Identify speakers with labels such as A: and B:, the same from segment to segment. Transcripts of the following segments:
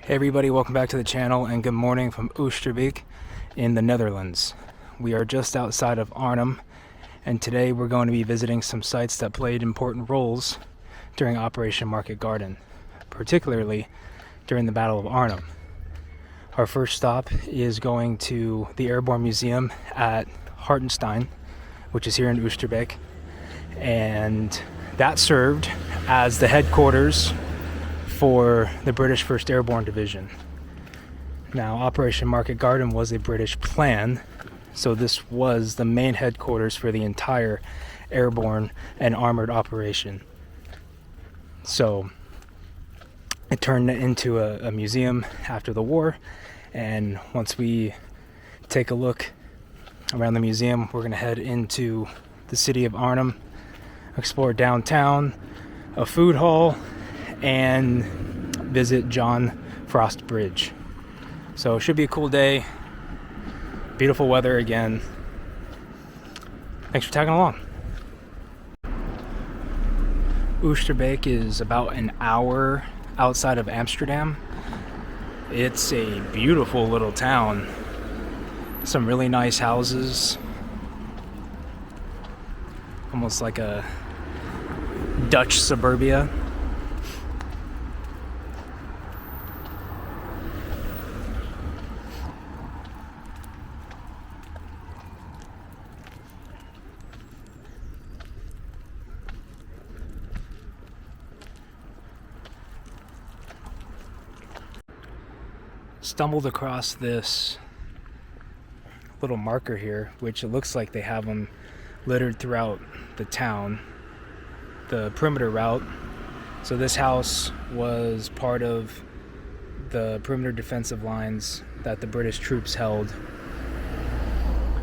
A: Hey everybody, welcome back to the channel and good morning from Oosterbeek in the Netherlands. We are just outside of Arnhem and today we're going to be visiting some sites that played important roles during Operation Market Garden, particularly during the Battle of Arnhem. Our first stop is going to the Airborne Museum at Hartenstein, which is here in Oosterbeek, and that served as the headquarters for the British 1st Airborne Division. Now, Operation Market Garden was a British plan, so this was the main headquarters for the entire airborne and armored operation. So it turned into a museum after the war, and once we take a look around the museum, we're going to head into the city of Arnhem, explore downtown, a food hall, and visit John Frost Bridge. So it should be a cool day. Beautiful weather again. Thanks for tagging along. Oosterbeek is about an hour outside of Amsterdam. It's a beautiful little town. Some really nice houses. Almost like a Dutch suburbia. Stumbled across this little marker here, which it looks like they have them littered throughout the town, the perimeter route. So this house was part of the perimeter defensive lines that the British troops held,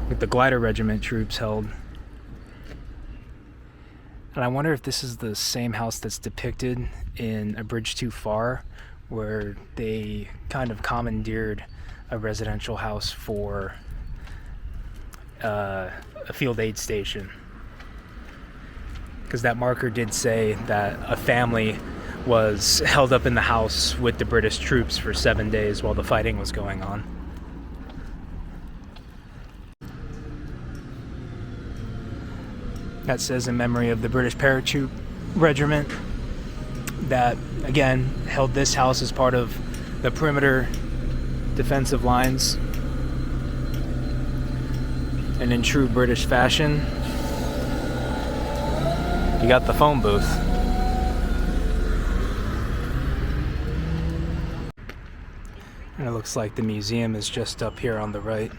A: with the glider regiment troops held. And I wonder if this is the same house that's depicted in A Bridge Too Far, where they kind of commandeered a residential house for a field aid station. Because that marker did say that a family was held up in the house with the British troops for 7 days while the fighting was going on. That says in memory of the British Parachute Regiment that, again, held this house as part of the perimeter defensive lines. And in true British fashion, you got the phone booth. And it looks like the museum is just up here on the right.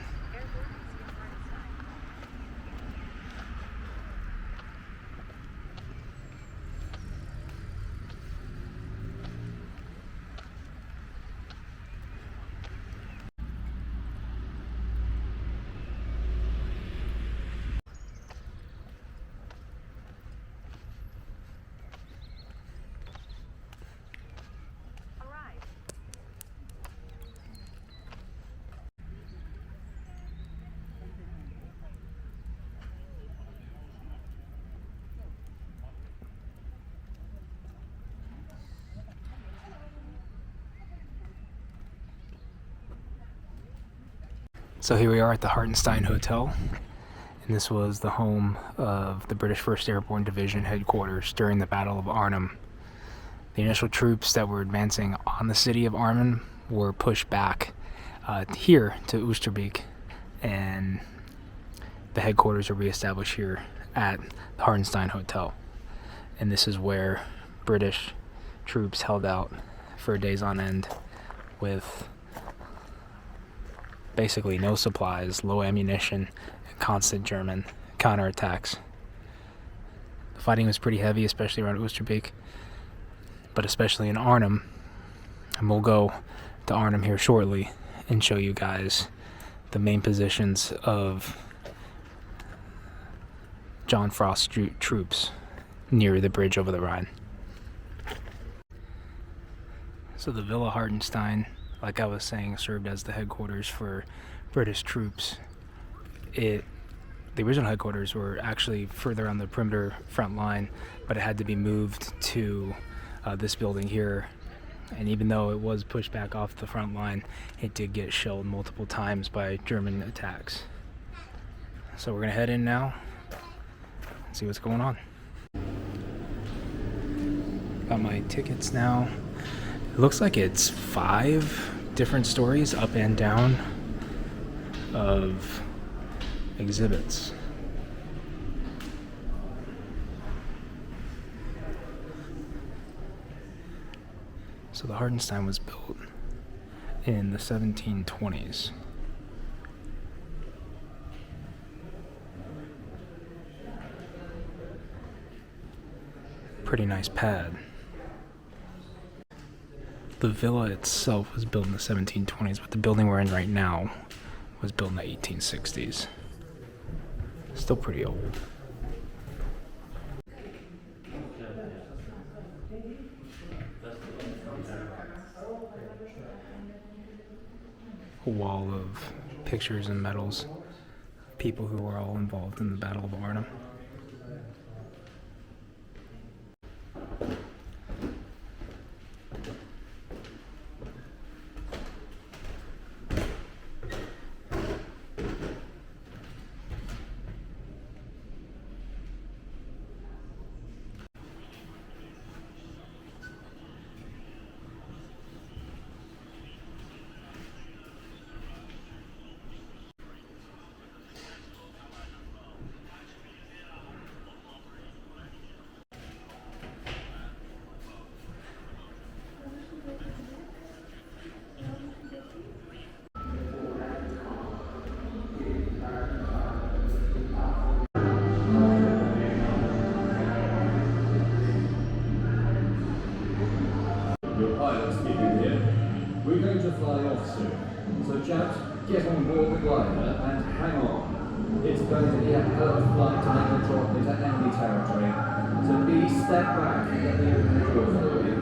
A: So here we are at the Hartenstein Hotel, and this was the home of the British 1st Airborne Division headquarters during the Battle of Arnhem. The initial troops that were advancing on the city of Arnhem were pushed back here to Oosterbeek, and the headquarters were reestablished here at the Hartenstein Hotel. And this is where British troops held out for days on end with basically no supplies, low ammunition, and constant German counterattacks. The fighting was pretty heavy, especially around Oosterbeek, but especially in Arnhem. And we'll go to Arnhem here shortly and show you guys the main positions of John Frost's troops near the bridge over the Rhine. So the Villa Hartenstein, like I was saying, served as the headquarters for British troops. The original headquarters were actually further on the perimeter front line, but it had to be moved to this building here. And even though it was pushed back off the front line, it did get shelled multiple times by German attacks. So we're gonna head in now and see what's going on. Got my tickets now. It looks like it's 5 different stories up and down of exhibits. So the Hartenstein was built in the 1720s. Pretty nice pad. The villa itself was built in the 1720s, but the building we're in right now was built in the 1860s. Still pretty old. A wall of pictures and medals of people who were all involved in the Battle of Arnhem.
B: Your pilot speaking here. We're going to fly off soon. So chaps, get on board the glider and hang on. It's going to be a hell of a flight to make a drop into enemy territory. So please step back and let me open the door for you.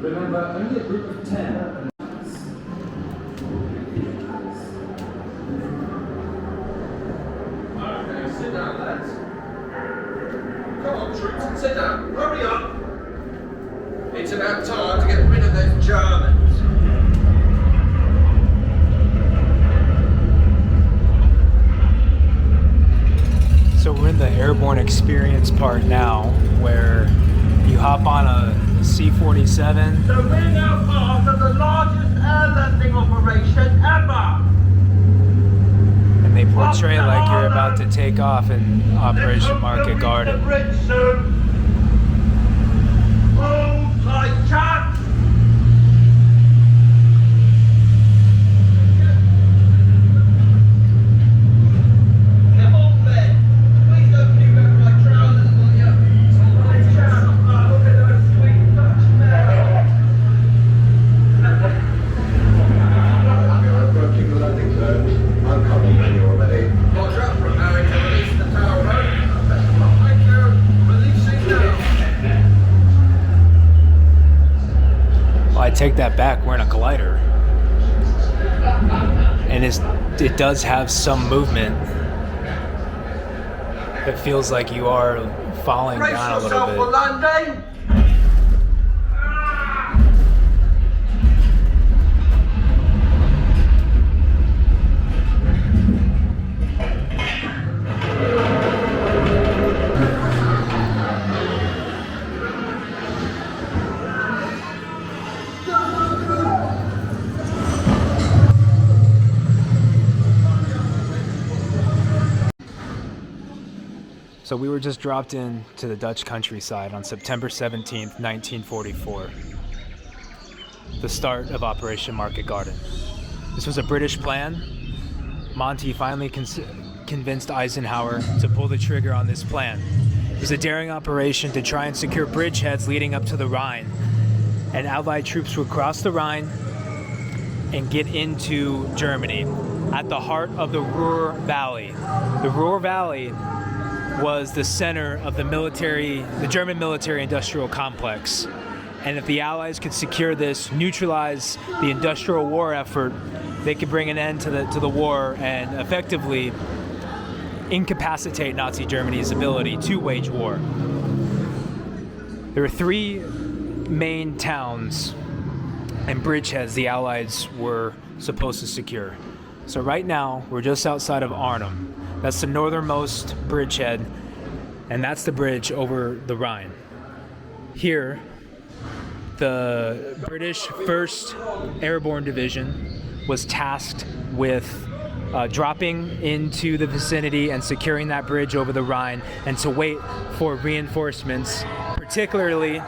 B: Remember, only a group of 10. Okay, sit down, lads. Come on, troops, sit down. Hurry up. It's about time to get rid of those Germans.
A: So we're in the airborne experience part now, where you hop on a C-47.
C: So we're now part of the largest air landing operation ever.
A: And they portray it like you're about to take off in Operation Market Garden.
C: Hold tight, chaps. Come on, Ben. Please don't keep out my trousers, will you? Nice chap. Look at those sweet Dutch men.
D: You're approaching the landing zone. I'm coming when you're ready.
C: Roger, preparing to release the tower road. Thank you. Releasing now.
A: Well, I take that back, we're in a glider. And it does have some movement. It feels like you are falling
C: Brace
A: down a little
C: yourself for
A: bit.
C: landing.
A: So we were just dropped in to the Dutch countryside on September 17th, 1944. The start of Operation Market Garden. This was a British plan. Monty finally convinced Eisenhower to pull the trigger on this plan. It was a daring operation to try and secure bridgeheads leading up to the Rhine. And Allied troops would cross the Rhine and get into Germany at the heart of the Ruhr Valley. The Ruhr Valley was the center of the German military-industrial complex. And if the Allies could secure this, neutralize the industrial war effort, they could bring an end to the war and effectively incapacitate Nazi Germany's ability to wage war. There were three main towns and bridgeheads the Allies were supposed to secure. So right now, we're just outside of Arnhem. That's the northernmost bridgehead, and that's the bridge over the Rhine. Here, the British 1st Airborne Division was tasked with dropping into the vicinity and securing that bridge over the Rhine, and to wait for reinforcements, particularly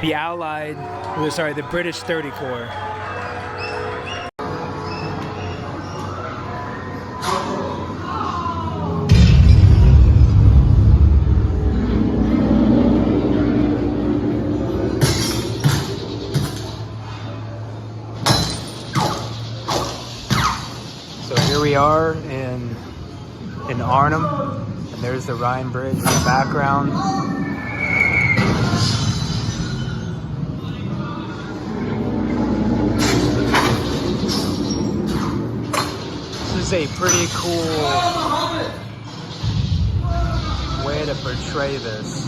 A: the British 30 Corps. So here we are in Arnhem, and there's the Rhine Bridge in the background. This is a pretty cool way to portray this.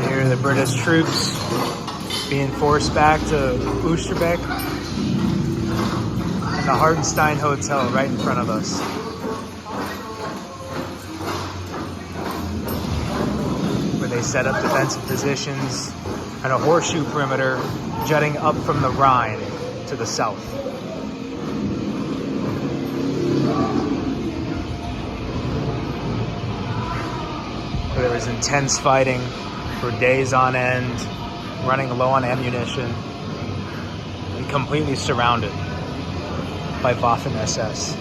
A: Here are the British troops being forced back to Oosterbeek, and the Hartenstein Hotel right in front of us. Where they set up defensive positions and a horseshoe perimeter jutting up from the Rhine to the south. There was intense fighting for days on end, running low on ammunition, and completely surrounded by Waffen-SS.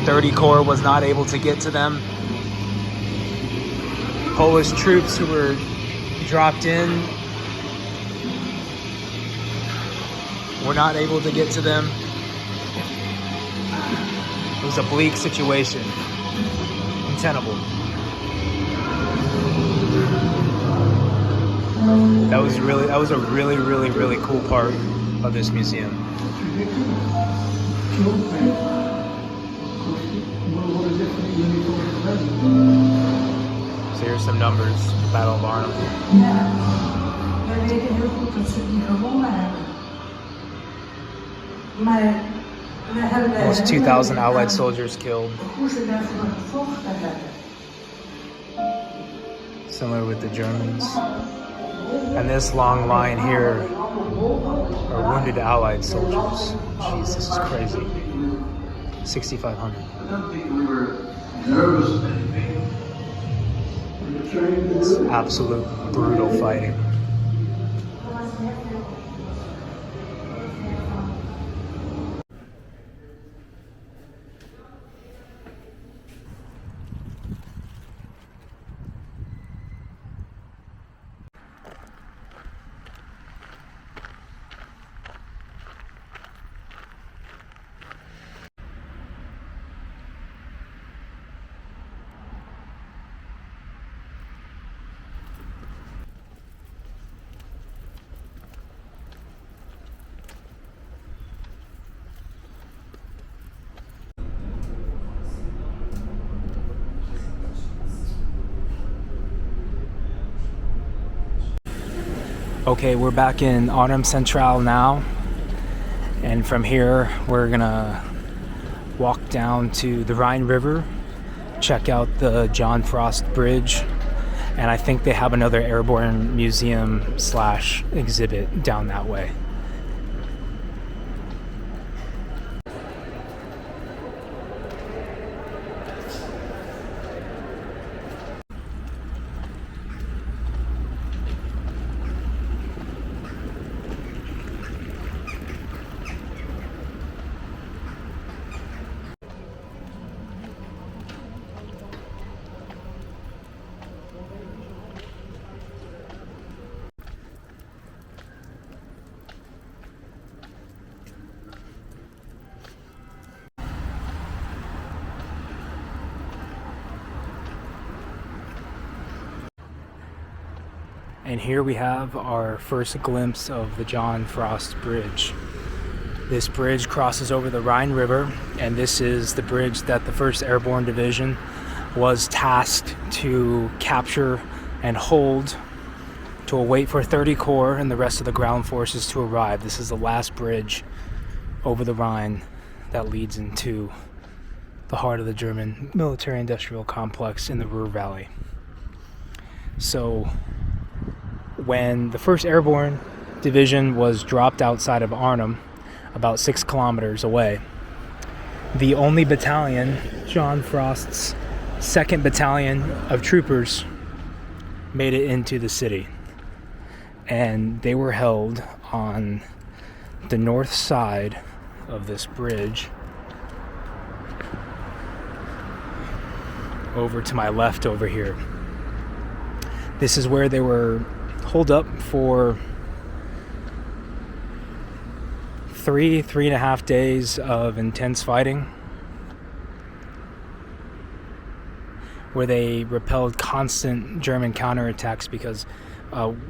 A: 30 Corps was not able to get to them. Polish troops who were dropped in were not able to get to them. It was a bleak situation. Untenable. That was a really cool part of this museum. So here's some numbers for Battle of Arnhem.
E: We weten heel goed dat ze die gewonnen hebben. Maar we hebben
A: Almost 2,000 Allied soldiers killed.
E: hoe ze daarvoor gevochten hebben.
A: Similar with the Germans. And this long line here are wounded Allied soldiers. Jeez, this is crazy. 6,500.
D: I don't think we were nervous of anything.
A: It's absolute brutal fighting. Okay, we're back in Arnhem Centraal now, and from here we're gonna walk down to the Rhine River, check out the John Frost Bridge, and I think they have another Airborne Museum / exhibit down that way. And here we have our first glimpse of the John Frost Bridge. This bridge crosses over the Rhine River, and this is the bridge that the 1st Airborne Division was tasked to capture and hold to await for 30 Corps and the rest of the ground forces to arrive. This is the last bridge over the Rhine that leads into the heart of the German military-industrial complex in the Ruhr Valley. So when the 1st Airborne Division was dropped outside of Arnhem, about 6 kilometers away, the only battalion, John Frost's 2nd Battalion of troopers, made it into the city. And they were held on the north side of this bridge, over to my left over here. This is where they were holed up for 3.5 days of intense fighting, where they repelled constant German counterattacks because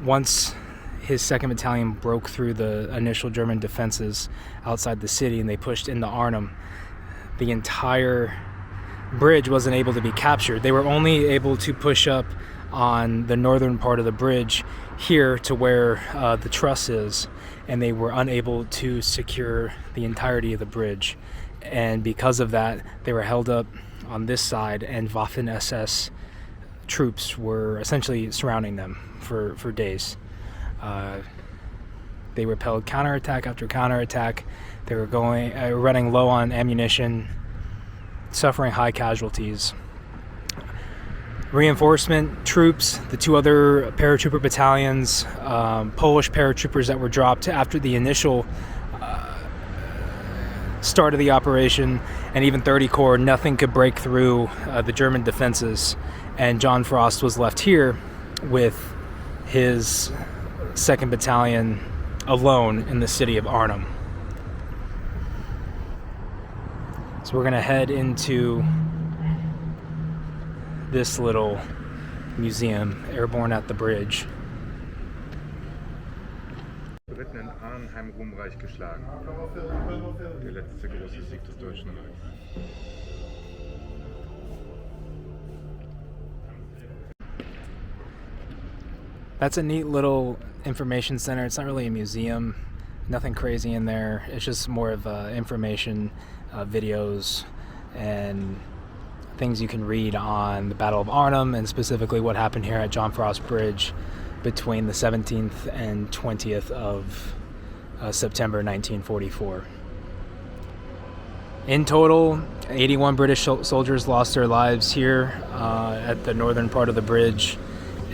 A: once his 2nd Battalion broke through the initial German defenses outside the city and they pushed into Arnhem, the entire bridge wasn't able to be captured. They were only able to push up on the northern part of the bridge here to where the truss is, and they were unable to secure the entirety of the bridge. And because of that, they were held up on this side, and Waffen-SS troops were essentially surrounding them for days. They repelled counterattack after counterattack. They were running low on ammunition, suffering high casualties. Reinforcement troops, the 2 other paratrooper battalions, Polish paratroopers that were dropped after the initial start of the operation, and even 30 Corps, nothing could break through the German defenses. And John Frost was left here with his 2nd Battalion alone in the city of Arnhem. So we're going to head into this little museum, Airborne at the Bridge.
F: Briten in Arnhem ruhmreich geschlagen. Der letzte große Sieg des Deutschen Reichs.
A: That's a neat little information center. It's not really a museum, nothing crazy in there. It's just more of information, videos, and things you can read on the Battle of Arnhem, and specifically what happened here at John Frost Bridge between the 17th and 20th of September 1944. In total, 81 British soldiers lost their lives here at the northern part of the bridge,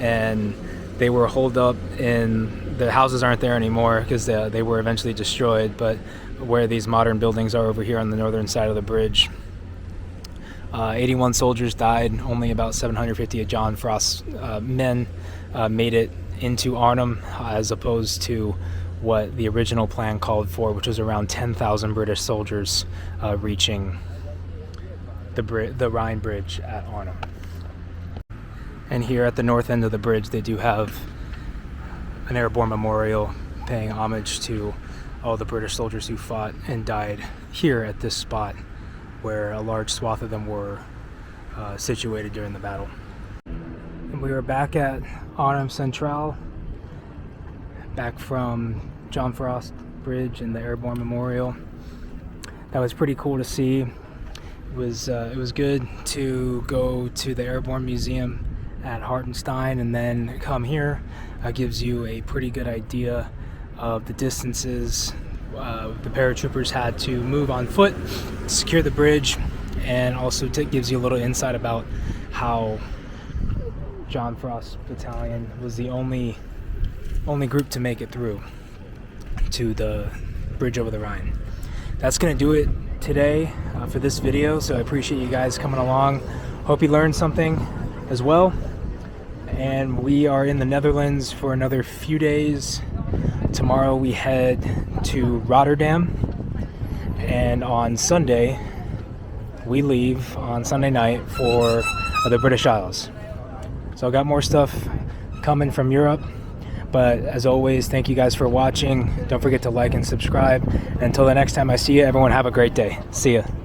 A: and they were holed up in, the houses aren't there anymore because they were eventually destroyed, but where these modern buildings are over here on the northern side of the bridge. 81 soldiers died. Only about 750 of John Frost's men made it into Arnhem, as opposed to what the original plan called for, which was around 10,000 British soldiers reaching the Rhine Bridge at Arnhem. And here at the north end of the bridge, they do have an airborne memorial paying homage to all the British soldiers who fought and died here at this spot, where a large swath of them were situated during the battle. And we are back at Amsterdam Centraal, back from John Frost Bridge and the Airborne Memorial. That was pretty cool to see. It was good to go to the Airborne Museum at Hartenstein and then come here. Gives you a pretty good idea of the distances the paratroopers had to move on foot, secure the bridge, and also gives you a little insight about how John Frost Battalion was the only group to make it through to the bridge over the Rhine. That's going to do it today for this video, so I appreciate you guys coming along. Hope you learned something as well. And we are in the Netherlands for another few days. Tomorrow we head to Rotterdam, and on Sunday we leave on Sunday night for the British Isles. So I got more stuff coming from Europe, but as always, thank you guys for watching. Don't forget to like and subscribe. And until the next time I see you, everyone have a great day. See ya.